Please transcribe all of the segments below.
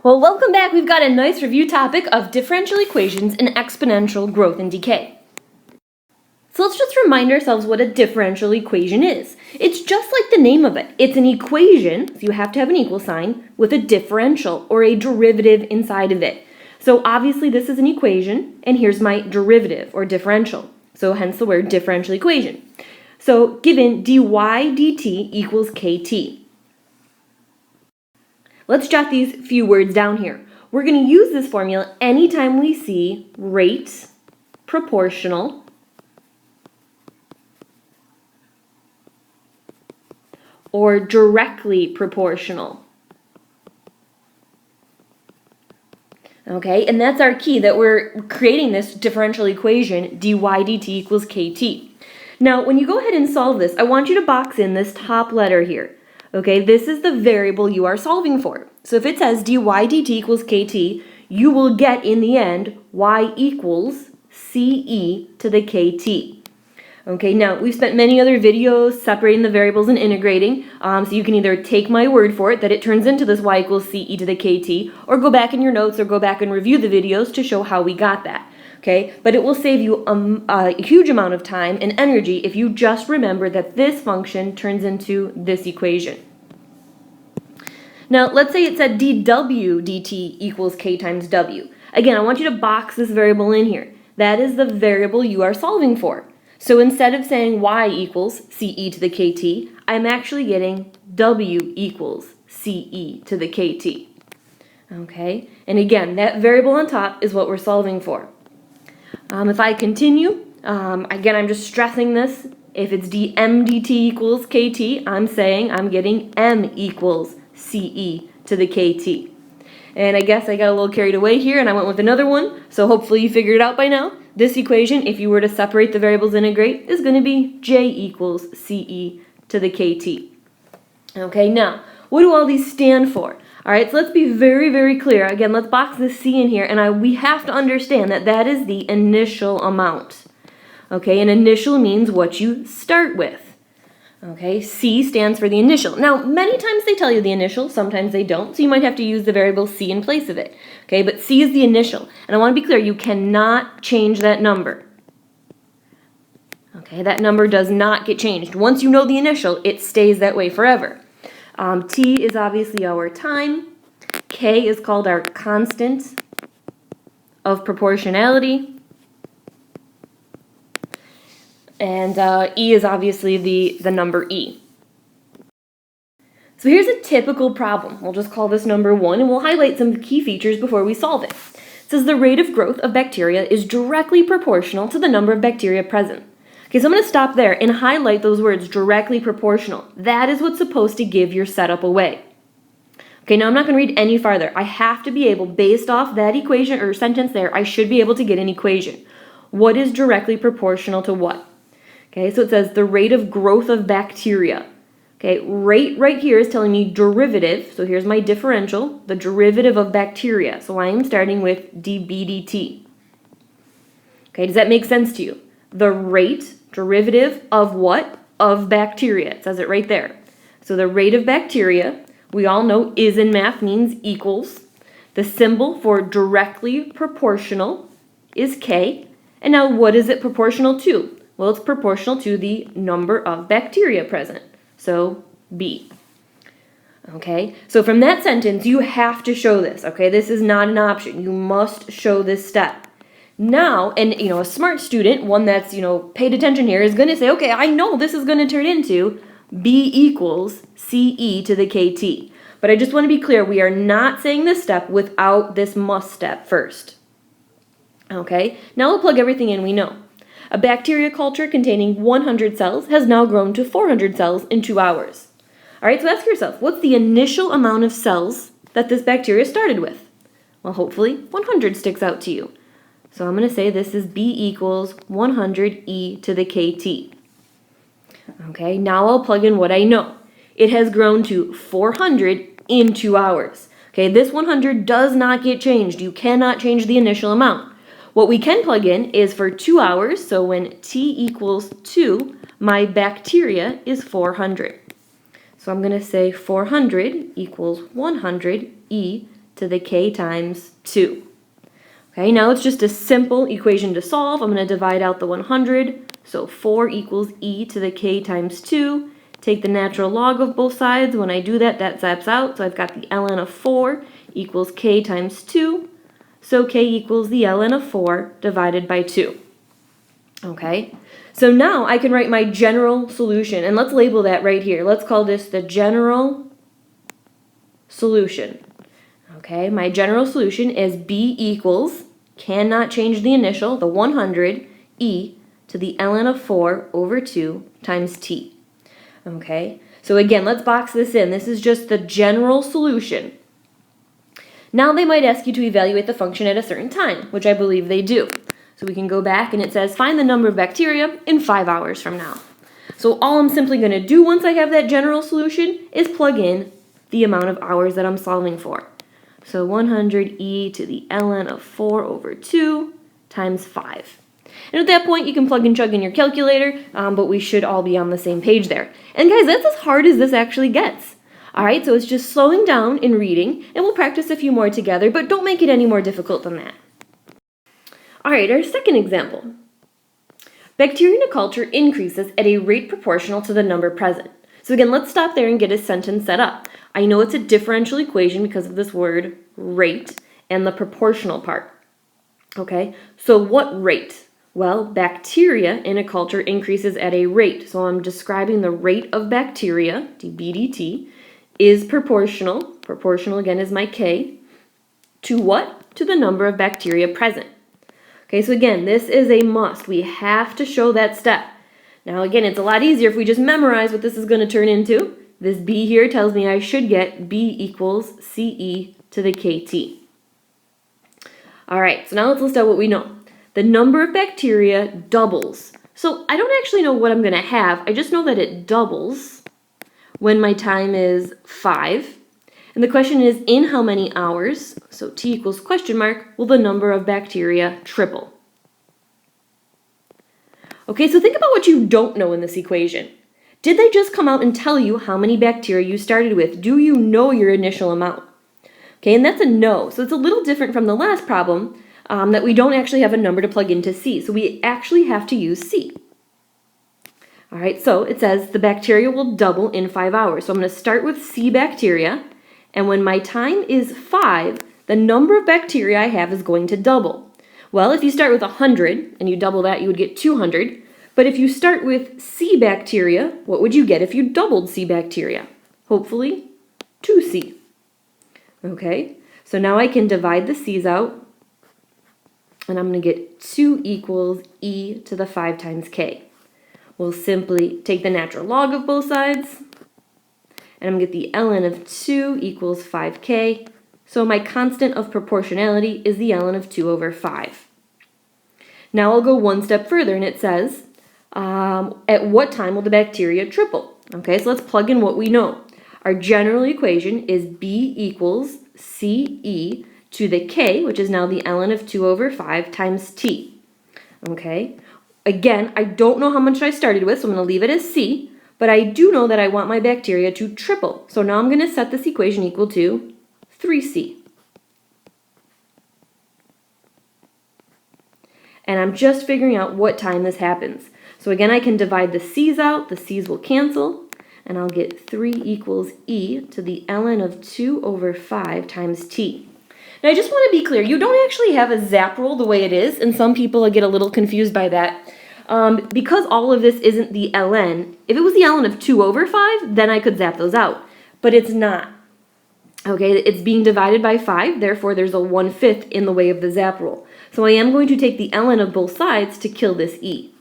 Well, welcome back. We've got a nice review topic of differential equations and exponential growth and decay. So let's just remind ourselves what a differential equation is. It's just like the name of it. It's an equation, so you have to have an equal sign, with a differential or a derivative inside of it. So obviously this is an equation, and here's my derivative or differential. So hence the word differential equation. So given dy dt equals kt. Let's jot these few words down here. We're going to use this formula anytime we see rate proportional or directly proportional. Okay, and that's our key, that we're creating this differential equation, dy dt equals kt. Now, when you go ahead and solve this, I want you to box in this top letter here. Okay, this is the variable you are solving for. So if it says dy dt equals kt, you will get in the end y equals ce to the kt. Okay, now we've spent many other videos separating the variables and integrating, so you can either take my word for it that it turns into this y equals ce to the kt, or go back in your notes or go back and review the videos to show how we got that. Okay, but it will save you a huge amount of time and energy if you just remember that this function turns into this equation. Now, let's say it said dw dt equals k times w. Again, I want you to box this variable in here. That is the variable you are solving for. So instead of saying y equals ce to the kt, I'm actually getting w equals ce to the kt. Okay, and again, that variable on top is what we're solving for. If I continue, again, I'm just stressing this. If it's dm dt equals kt, I'm saying I'm getting m equals ce to the kt. And I guess I got a little carried away here and I went with another one, so hopefully you figured it out by now. This equation, if you were to separate the variables integrate, is going to be j equals ce to the kt. Okay, now, what do all these stand for? All right, so let's be very, very clear. Again, let's box this c in here, and we have to understand that that is the initial amount. Okay, and initial means what you start with. Okay, C stands for the initial. Now, many times they tell you the initial, sometimes they don't, so you might have to use the variable C in place of it. Okay, but C is the initial. And I want to be clear, you cannot change that number. Okay, that number does not get changed. Once you know the initial, it stays that way forever. T is obviously our time. K is called our constant of proportionality. And E is obviously the number E. So here's a typical problem. We'll just call this number 1, and we'll highlight some key features before we solve it. It says the rate of growth of bacteria is directly proportional to the number of bacteria present. Okay, so I'm going to stop there and highlight those words, directly proportional. That is what's supposed to give your setup away. Okay, now I'm not going to read any farther. I have to be able, based off that equation or sentence there, I should be able to get an equation. What is directly proportional to what? Okay, so it says the rate of growth of bacteria. Okay, rate right here is telling me derivative. So here's my differential, the derivative of bacteria. So I am starting with dB dt. Okay, does that make sense to you? The rate, derivative of what? Of bacteria. It says it right there. So the rate of bacteria, we all know is in math means equals. The symbol for directly proportional is K. And now what is it proportional to? Well, it's proportional to the number of bacteria present, so B. Okay, so from that sentence, you have to show this, okay? This is not an option. You must show this step. Now, and a smart student, one that's, paid attention here, is going to say, okay, I know this is going to turn into B equals CE to the KT. But I just want to be clear, we are not saying this step without this must step first. Okay, now we'll plug everything in we know. A bacteria culture containing 100 cells has now grown to 400 cells in 2 hours. All right, so ask yourself, what's the initial amount of cells that this bacteria started with? Well, hopefully 100 sticks out to you. So I'm going to say this is B equals 100 e to the kt. Okay, now I'll plug in what I know. It has grown to 400 in 2 hours. Okay, this 100 does not get changed. You cannot change the initial amount. What we can plug in is for 2 hours, so when t equals 2, my bacteria is 400. So I'm going to say 400 equals 100 e to the k times 2. Okay, now it's just a simple equation to solve. I'm going to divide out the 100. So 4 equals e to the k times 2. Take the natural log of both sides. When I do that, that zaps out. So I've got the ln of 4 equals k times 2. So k equals the ln of 4 divided by 2. Okay, so now I can write my general solution. And let's label that right here. Let's call this the general solution. Okay, my general solution is b equals, cannot change the initial, the 100, e to the ln of 4 over 2 times t. Okay, so again, let's box this in. This is just the general solution. Now they might ask you to evaluate the function at a certain time, which I believe they do. So we can go back and it says find the number of bacteria in 5 hours from now. So all I'm simply going to do once I have that general solution is plug in the amount of hours that I'm solving for. So 100e to the ln of 4 over 2 times 5. And at that point, you can plug and chug in your calculator, but we should all be on the same page there. And guys, that's as hard as this actually gets. All right, so it's just slowing down in reading, and we'll practice a few more together, but don't make it any more difficult than that. All right, our second example. Bacteria in a culture increases at a rate proportional to the number present. So again, let's stop there and get a sentence set up. I know it's a differential equation because of this word rate and the proportional part. Okay, so what rate? Well, bacteria in a culture increases at a rate. So I'm describing the rate of bacteria, dBdt, is proportional. Proportional again is my k. To what? To the number of bacteria present. Okay, so again, this is a must. We have to show that step. Now again, it's a lot easier if we just memorize what this is going to turn into. This b here tells me I should get b equals ce to the kt. All right, so now let's list out what we know. The number of bacteria doubles. So I don't actually know what I'm going to have. I just know that it doubles when my time is 5. And the question is, in how many hours, so t equals question mark, will the number of bacteria triple? Okay, so think about what you don't know in this equation. Did they just come out and tell you how many bacteria you started with? Do you know your initial amount? Okay, and that's a no. So it's a little different from the last problem that we don't actually have a number to plug into C. So we actually have to use C. All right, so it says the bacteria will double in 5 hours. So I'm going to start with C bacteria. And when my time is 5, the number of bacteria I have is going to double. Well, if you start with 100 and you double that, you would get 200. But if you start with C bacteria, what would you get if you doubled C bacteria? Hopefully 2C. Okay, so now I can divide the C's out, and I'm going to get 2 equals e to the 5 times k. We'll simply take the natural log of both sides, and I'm going to get the ln of 2 equals 5k. So my constant of proportionality is the ln of 2 over 5. Now I'll go one step further, and it says, at what time will the bacteria triple? Okay, so let's plug in what we know. Our general equation is b equals ce to the k, which is now the ln of 2 over 5 times t. Okay, again, I don't know how much I started with, so I'm going to leave it as c, but I do know that I want my bacteria to triple. So now I'm going to set this equation equal to 3c. And I'm just figuring out what time this happens. So again, I can divide the c's out, the c's will cancel, and I'll get 3 equals e to the ln of 2 over 5 times t. Now I just want to be clear, you don't actually have a zap rule the way it is, and some people get a little confused by that. Because all of this isn't the ln, if it was the ln of 2 over 5, then I could zap those out. But it's not. Okay, it's being divided by 5, therefore there's a 1/5 in the way of the zap rule. So I am going to take the ln of both sides to kill this e.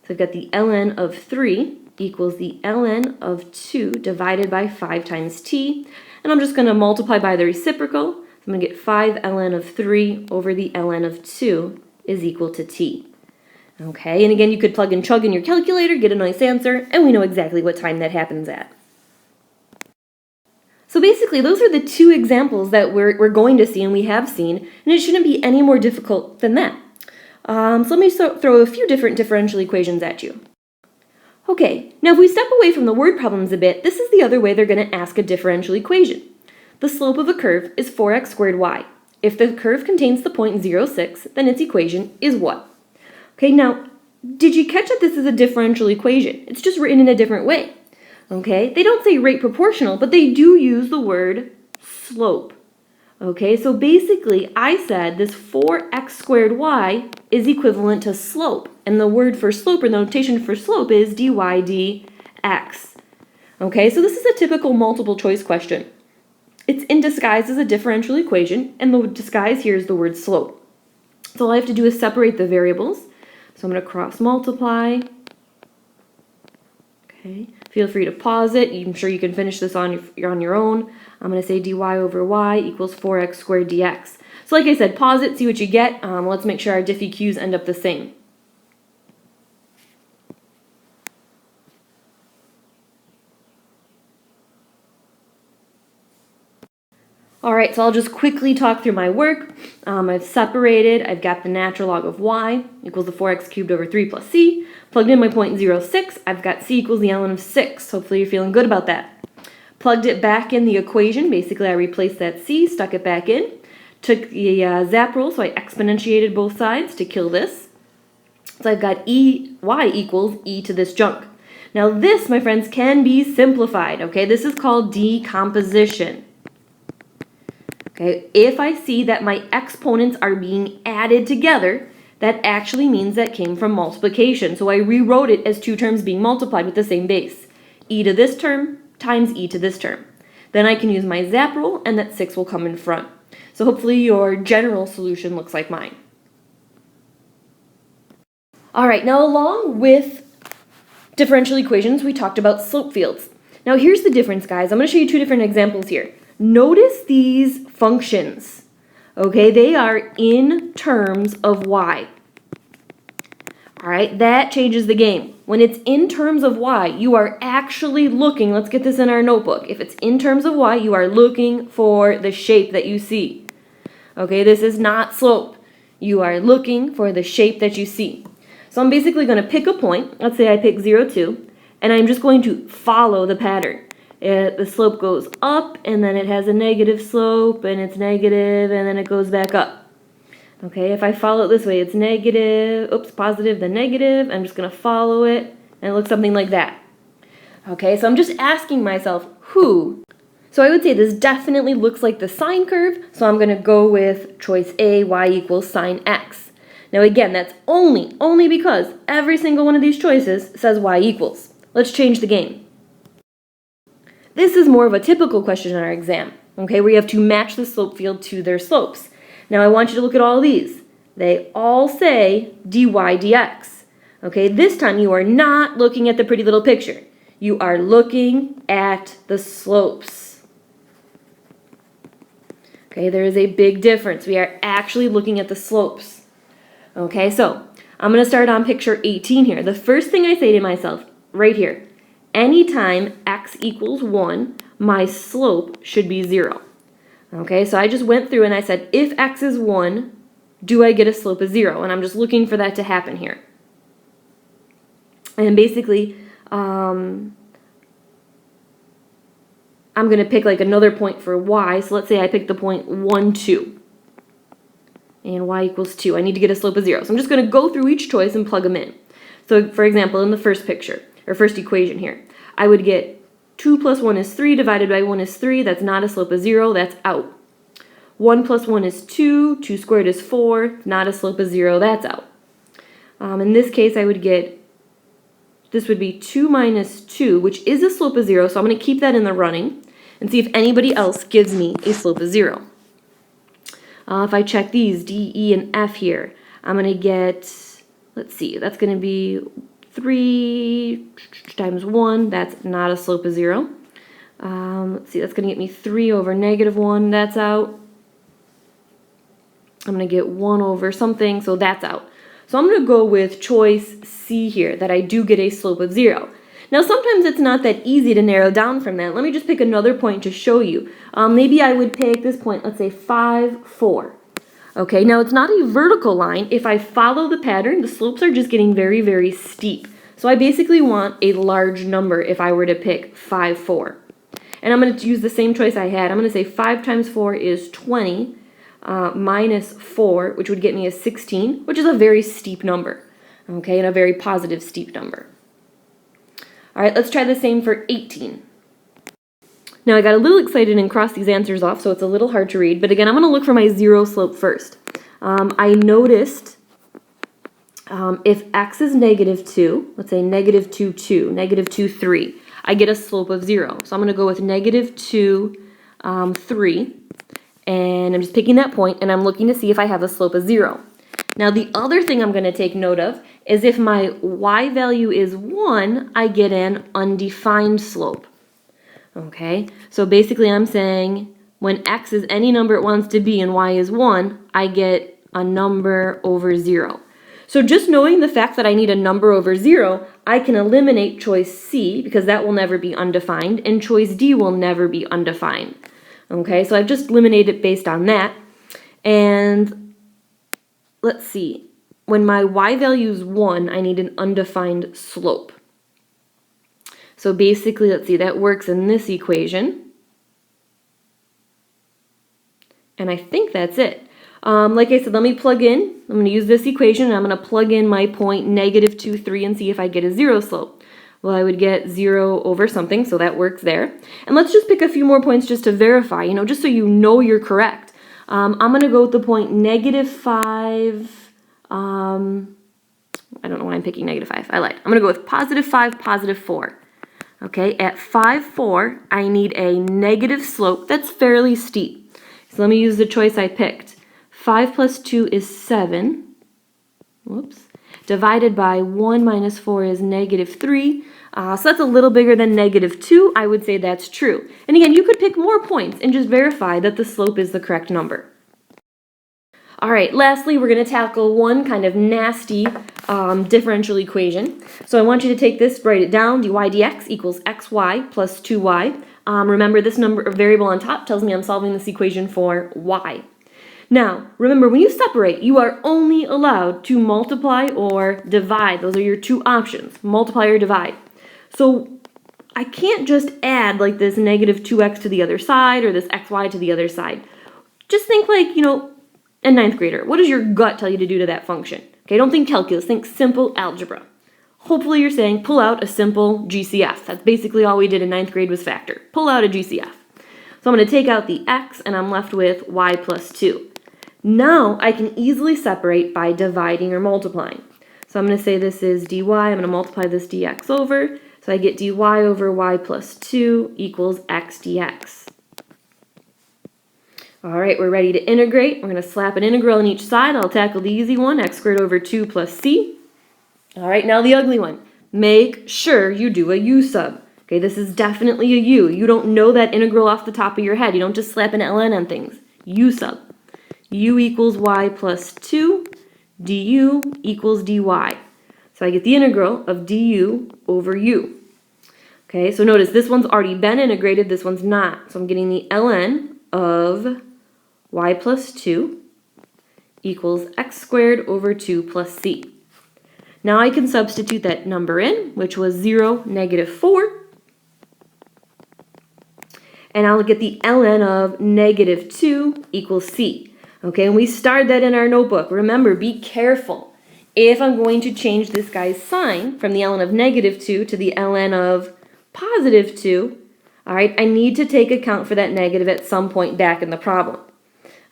So I've got the ln of 3 equals the ln of 2 divided by 5 times t. And I'm just going to multiply by the reciprocal. So I'm going to get 5 ln of 3 over the ln of 2 is equal to t. Okay, and again, you could plug and chug in your calculator, get a nice answer, and we know exactly what time that happens at. So basically, those are the 2 examples that we're going to see and we have seen, and it shouldn't be any more difficult than that. So let me throw a few different differential equations at you. Okay, now if we step away from the word problems a bit, this is the other way they're going to ask a differential equation. the slope of a curve is 4x squared y. If the curve contains the point 0,6, then its equation is what? Okay, now, did you catch that this is a differential equation? It's just written in a different way. Okay, they don't say rate proportional, but they do use the word slope. Okay, so basically I said this 4x squared y is equivalent to slope. And the word for slope, or the notation for slope, is dy dx. Okay, so this is a typical multiple choice question. It's in disguise as a differential equation, and the disguise here is the word slope. So all I have to do is separate the variables. So I'm going to cross multiply. Okay, feel free to pause it. I'm sure you can finish this on your own. I'm going to say dy over y equals 4x squared dx. So like I said, pause it, see what you get. Let's make sure our diff EQs end up the same. All right, so I'll just quickly talk through my work. I've separated, I've got the natural log of y equals the 4x cubed over 3 plus c. Plugged in my point 0.06, I've got c equals the ln of 6. Hopefully you're feeling good about that. Plugged it back in the equation. Basically, I replaced that c, stuck it back in. Took the zap rule, so I exponentiated both sides to kill this. So I've got y equals e to this junk. Now this, my friends, can be simplified, okay? This is called decomposition. Okay, if I see that my exponents are being added together, that actually means that came from multiplication. So I rewrote it as two terms being multiplied with the same base. E to this term times e to this term. Then I can use my zap rule, and that 6 will come in front. So hopefully your general solution looks like mine. All right, now along with differential equations, we talked about slope fields. Now here's the difference, guys. I'm going to show you two different examples here. Notice these functions, okay? They are in terms of y. All right, that changes the game. When it's in terms of y, you are actually looking, let's get this in our notebook. If it's in terms of y, you are looking for the shape that you see. Okay, this is not slope. You are looking for the shape that you see. So I'm basically going to pick a point. Let's say I pick 0, 2, and I'm just going to follow the pattern. The slope goes up, and then it has a negative slope, and it's negative, and then it goes back up. Okay, if I follow it this way, it's negative, positive, then negative. I'm just going to follow it, and it looks something like that. Okay, so I'm just asking myself, who? So I would say this definitely looks like the sine curve, so I'm going to go with choice A, y equals sine x. Now again, that's only because every single one of these choices says y equals. Let's change the game. This is more of a typical question in our exam, okay, where you have to match the slope field to their slopes. Now I want you to look at all these. They all say dy dx. Okay, this time you are not looking at the pretty little picture. You are looking at the slopes. Okay, there is a big difference. We are actually looking at the slopes. Okay, so I'm going to start on picture 18 here. The first thing I say to myself, right here, anytime x equals 1, my slope should be 0. Okay, so I just went through and I said, if x is 1, do I get a slope of 0? And I'm just looking for that to happen here. And basically, I'm going to pick like another point for y. So let's say I pick the point 1, 2. And y equals 2. I need to get a slope of 0. So I'm just going to go through each choice and plug them in. So for example, in the first picture, or first equation here, I would get 2 plus 1 is 3 divided by 1 is 3. That's not a slope of 0. That's out. 1 plus 1 is 2. 2 squared is 4. Not a slope of 0. That's out. In this case, I would get, this would be 2 minus 2, which is a slope of 0. So I'm going to keep that in the running and see if anybody else gives me a slope of 0. If I check these, D, E, and F here, I'm going to get, let's see, that's going to be 3 times 1, that's not a slope of 0. Let's see, that's going to get me 3 over negative 1, that's out. I'm going to get 1 over something, so that's out. So I'm going to go with choice C here, that I do get a slope of 0. Now sometimes it's not that easy to narrow down from that. Let me just pick another point to show you. Maybe I would pick this point, let's say 5, 4. Okay, now it's not a vertical line. If I follow the pattern, the slopes are just getting very, very steep. So I basically want a large number if I were to pick 5, 4. And I'm going to use the same choice I had. I'm going to say 5 times 4 is 20 minus 4, which would get me a 16, which is a very steep number, okay, and a very positive steep number. All right, let's try the same for 18. Now I got a little excited and crossed these answers off, so it's a little hard to read, but again, I'm going to look for my zero slope first. I noticed if x is negative 2, let's say negative 2, 2, negative 2, 3, I get a slope of 0. So I'm going to go with negative 2, 3, and I'm just picking that point, and I'm looking to see if I have a slope of 0. Now the other thing I'm going to take note of is if my y value is 1, I get an undefined slope. Okay, so basically I'm saying when x is any number it wants to be and y is 1, I get a number over 0. So just knowing the fact that I need a number over 0, I can eliminate choice C because that will never be undefined, and choice D will never be undefined. Okay, so I've just eliminated it based on that. And let's see, when my y value is 1, I need an undefined slope. So basically, let's see, that works in this equation. And I think that's it. Like I said, let me plug in. I'm going to use this equation, and I'm going to plug in my point negative 2, 3, and see if I get a 0 slope. Well, I would get 0 over something, so that works there. And let's just pick a few more points just to verify, just so you know you're correct. I'm going to go with the point negative 5. I don't know why I'm picking negative 5. I lied. I'm going to go with positive 5, positive 4. Okay, at 5, 4, I need a negative slope that's fairly steep. So let me use the choice I picked. 5 plus 2 is 7. Whoops. Divided by 1 minus 4 is negative 3. So that's a little bigger than negative 2. I would say that's true. And again, you could pick more points and just verify that the slope is the correct number. All right, lastly, we're going to tackle one kind of nasty differential equation. So I want you to take this, write it down, dy dx equals xy plus 2y. Remember, this number variable on top tells me I'm solving this equation for y. Now, remember, when you separate, you are only allowed to multiply or divide. Those are your two options, multiply or divide. So I can't just add like this negative 2x to the other side or this xy to the other side. Just think like, a ninth grader. What does your gut tell you to do to that function? Okay, don't think calculus, think simple algebra. Hopefully you're saying pull out a simple GCF. That's basically all we did in ninth grade was factor. Pull out a GCF. So I'm going to take out the x and I'm left with y plus 2. Now I can easily separate by dividing or multiplying. So I'm going to say this is dy. I'm going to multiply this dx over. So I get dy over y plus 2 equals x dx. All right, we're ready to integrate. We're going to slap an integral on each side. I'll tackle the easy one, x squared over 2 plus c. All right, now the ugly one. Make sure you do a u sub. Okay, this is definitely a u. You don't know that integral off the top of your head. You don't just slap an ln on things. U sub. U equals y plus 2, du equals dy. So I get the integral of du over u. Okay, so notice this one's already been integrated, this one's not. So I'm getting the ln of y plus 2 equals x squared over 2 plus c. Now I can substitute that number in, which was 0, negative 4. And I'll get the ln of negative 2 equals c. Okay, and we starred that in our notebook. Remember, be careful. If I'm going to change this guy's sign from the ln of negative 2 to the ln of positive 2, all right, I need to take account for that negative at some point back in the problem.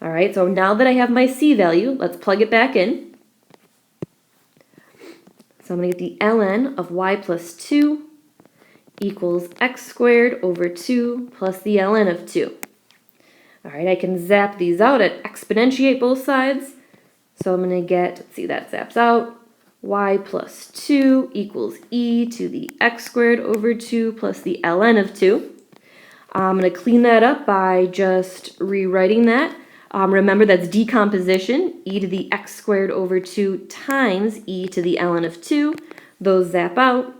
All right, so now that I have my c value, let's plug it back in. So I'm going to get the ln of y plus 2 equals x squared over 2 plus the ln of 2. All right, I can zap these out and exponentiate both sides. So I'm going to get, let's see, that zaps out. Y plus 2 equals e to the x squared over 2 plus the ln of 2. I'm going to clean that up by just rewriting that. Remember, that's decomposition, e to the x squared over 2 times e to the ln of 2. Those zap out.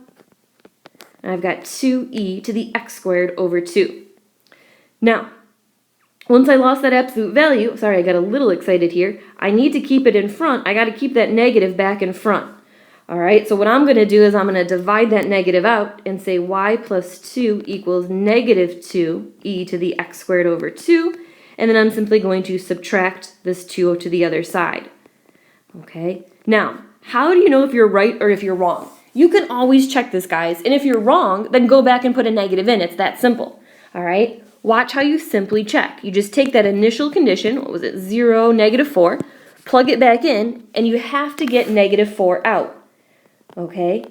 And I've got 2e to the x squared over 2. Now, once I lost that absolute value, sorry, I got a little excited here, I need to keep it in front. I got to keep that negative back in front. All right, so what I'm going to do is I'm going to divide that negative out and say y plus 2 equals negative 2e to the x squared over 2. And then I'm simply going to subtract this 2 to the other side. Okay, now, how do you know if you're right or if you're wrong? You can always check this, guys, and if you're wrong, then go back and put a negative in. It's that simple. All right, watch how you simply check. You just take that initial condition, what was it, 0, negative 4, plug it back in, and you have to get negative 4 out. Okay,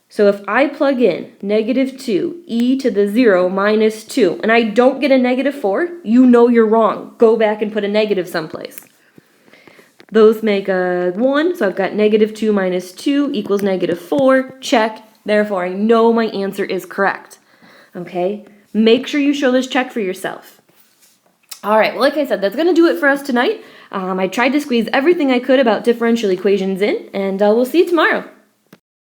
so if I plug in negative 2 e to the 0 minus 2, and I don't get a negative 4, you know you're wrong. Go back and put a negative someplace. Those make a 1, so I've got negative 2 minus 2 equals negative 4. Check. Therefore, I know my answer is correct. Okay, make sure you show this check for yourself. All right, well, like I said, that's going to do it for us tonight. I tried to squeeze everything I could about differential equations in, and we'll see you tomorrow.